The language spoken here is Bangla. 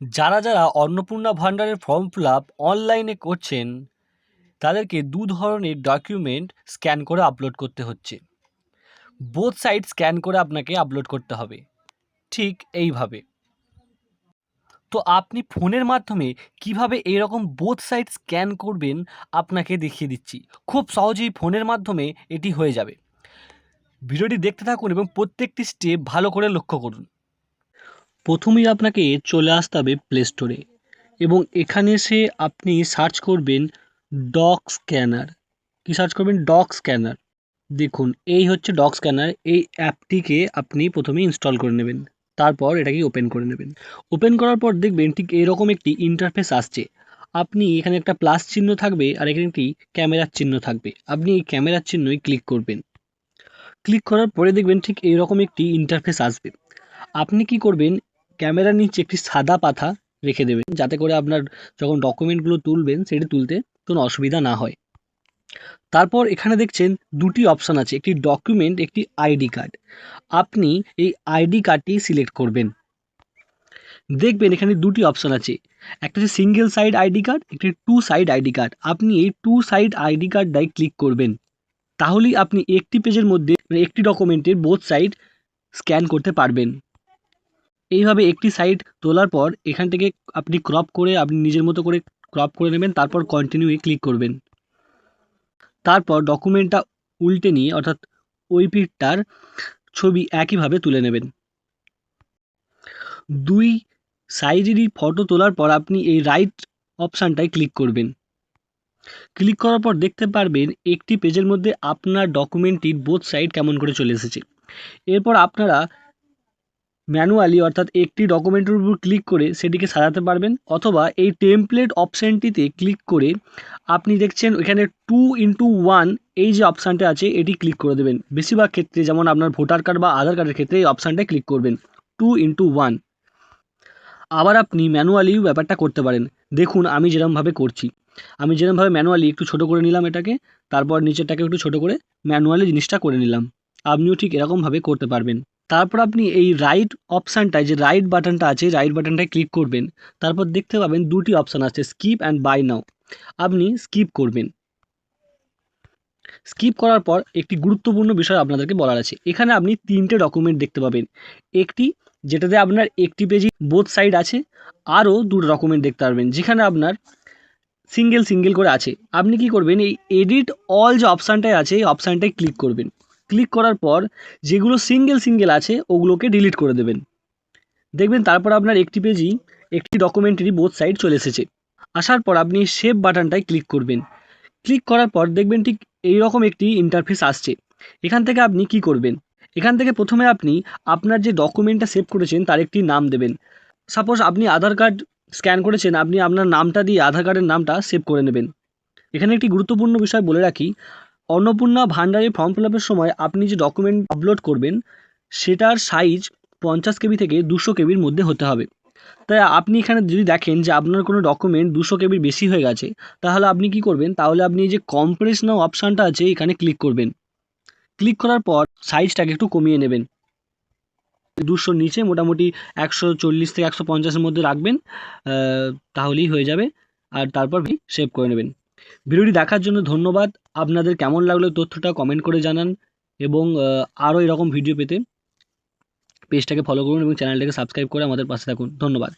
যারা অন্নপূর্ণা ভান্ডারের ফর্ম ফিল আপ অনলাইনে করছেন তাদেরকে দু ধরনের ডকুমেন্ট স্ক্যান করে আপলোড করতে হচ্ছে। বোথ সাইড স্ক্যান করে আপনাকে আপলোড করতে হবে ঠিক এইভাবে। তো আপনি ফোনের মাধ্যমে কিভাবে এরকম বোথ সাইড স্ক্যান করবেন আপনাকে দেখিয়ে দিচ্ছি। খুব সহজেই ফোনের মাধ্যমে এটি হয়ে যাবে। ভিডিওটি দেখতে থাকুন এবং প্রত্যেকটি স্টেপ ভালো করে লক্ষ্য করুন। প্রথমেই আপনাকে চলে আসতে হবে প্লে স্টোরে এবং এখানে এসে আপনি সার্চ করবেন ডগ স্ক্যানার। কি সার্চ করবেন? Dog scanner. দেখুন এই হচ্ছে ডগ স্ক্যানার। এই অ্যাপটিকে আপনি প্রথমে ইনস্টল করে নেবেন, তারপর এটাকে ওপেন করে নেবেন। ওপেন করার পর দেখবেন ঠিক এরকম একটি ইন্টারফেস আসছে। আপনি এখানে একটা প্লাস চিহ্ন থাকবে আর এখানে একটি ক্যামেরার চিহ্ন থাকবে। আপনি এই ক্যামেরার চিহ্নই ক্লিক করবেন। ক্লিক করার পরে দেখবেন ঠিক এইরকম একটি ইন্টারফেস আসবে। আপনি কি করবেন? ক্যামেরার নিচে একটি সাদা পাতা রেখে দেবেন, যাতে করে আপনার যখন ডকুমেন্টগুলো তুলবেন সেটি তুলতে কোনো অসুবিধা না হয়। তারপর এখানে দেখছেন দুটি অপশান আছে, একটি ডকুমেন্ট, একটি আইডি কার্ড। আপনি এই আইডি কার্ডটি সিলেক্ট করবেন। দেখবেন এখানে দুটি অপশান আছে, একটা হচ্ছে সিঙ্গেল সাইড আইডি কার্ড, একটি টু সাইড আইডি কার্ড। আপনি এই টু সাইড আইডি কার্ডটাই ক্লিক করবেন। তাহলেই আপনি একটি পেজের মধ্যে একটি ডকুমেন্টের বোথ সাইড স্ক্যান করতে পারবেন। এইভাবে একটি সাইড তোলার পর এখান থেকে আপনি ক্রপ করে আপনি নিজের মতো করে ক্রপ করে নেবেন, তারপর কন্টিনিউয়ে ক্লিক করবেন। তারপর ডকুমেন্টটা উল্টে নিয়ে অর্থাৎ ওই পিঠটার ছবি একইভাবে তুলে নেবেন। দুই সাইডেরই ফটো তোলার পর আপনি এই রাইট অপশানটায় ক্লিক করবেন। ক্লিক করার পর দেখতে পারবেন একটি পেজের মধ্যে আপনার ডকুমেন্টটির বোথ সাইড কেমন করে চলে এসেছে। এরপর আপনারা ম্যানুয়ালি অর্থাৎ একটি ডকুমেন্টের উপর ক্লিক করে সেটিকে সাজাতে পারবেন, অথবা এই টেমপ্লেট অপশানটিতে ক্লিক করে আপনি দেখছেন এখানে 2:1 এই যে অপশানটা আছে এটি ক্লিক করে দেবেন। বেশিরভাগ ক্ষেত্রে যেমন আপনার ভোটার কার্ড বা আধার কার্ডের ক্ষেত্রে এই অপশানটায় ক্লিক করবেন 2:1। আবার আপনি ম্যানুয়ালিও ব্যাপারটা করতে পারেন। দেখুন আমি যেরকমভাবে করছি, আমি যেরকমভাবে ম্যানুয়ালি একটু ছোটো করে নিলাম এটাকে, তারপর নিচেরটাকে একটু ছোটো করে ম্যানুয়ালি জিনিসটা করে নিলাম। আপনিও ঠিক এরকমভাবে করতে পারবেন। তারপর আপনি এই রাইট অপশানটায় যে রাইট বাটনটা আছে রাইট বাটনটায় ক্লিক করবেন। তারপর দেখতে পাবেন দুটি অপশান আছে, স্কিপ অ্যান্ড বাই নাও। আপনি স্কিপ করবেন। স্কিপ করার পর একটি গুরুত্বপূর্ণ বিষয় আপনাদেরকে বলার আছে। এখানে আপনি তিনটে ডকুমেন্ট দেখতে পাবেন। একটি যেটাতে আপনার একটি পেজই বোথ সাইড আছে, আরও দুটো ডকুমেন্ট দেখতে পারবেন যেখানে আপনার সিঙ্গেল করে আছে। আপনি কি করবেন? এই এডিট অল যে অপশানটায় আছে এই অপশানটায় ক্লিক করবেন। ক্লিক করার পর যেগুলো সিঙ্গেল আছে ওগুলোকে ডিলিট করে দেবেন। দেখবেন তারপর আপনার একটি পেজই একটি ডকুমেন্টেরই বোথ সাইড চলে এসেছে। আসার পর আপনি সেভ বাটনটায় ক্লিক করবেন। ক্লিক করার পর দেখবেন ঠিক এইরকম একটি ইন্টারফেস আসছে। এখান থেকে আপনি কি করবেন? এখান থেকে প্রথমে আপনি আপনার যে ডকুমেন্টটা সেভ করেছেন তার একটি নাম দেবেন। সাপোজ আপনি আধার কার্ড স্ক্যান করেছেন, আপনি আপনার নামটা দিয়ে আধার কার্ডের নামটা সেভ করে নেবেন। এখানে একটি গুরুত্বপূর্ণ বিষয় বলে রাখি, অন্নপূর্ণা ভান্ডারে ফর্ম ফিল আপের সময় আপনি যে ডকুমেন্ট আপলোড করবেন সেটার সাইজ 50 কেবি থেকে 200 কেবির মধ্যে হতে হবে। তাই আপনি এখানে যদি দেখেন যে আপনার কোনো ডকুমেন্ট 200 কেবির বেশি হয়ে গেছে, তাহলে আপনি কি করবেন? তাহলে আপনি এই যে কম্প্রেস নাও অপশানটা আছে এখানে ক্লিক করবেন। ক্লিক করার পর সাইজটাকে একটু কমিয়ে নেবেন। 200 নিচে মোটামুটি 140 থেকে 150-এর মধ্যে রাখবেন, তাহলেই হয়ে যাবে। আর তারপর সেভ করে নেবেন। ভিডিওটি দেখার জন্য ধন্যবাদ। আপনাদের কেমন লাগলো তথ্যটা কমেন্ট করে জানান এবং আরও এরকম ভিডিও পেতে পেজটাকে ফলো করুন এবং চ্যানেলটাকে সাবস্ক্রাইব করে আমাদের পাশে থাকুন। ধন্যবাদ।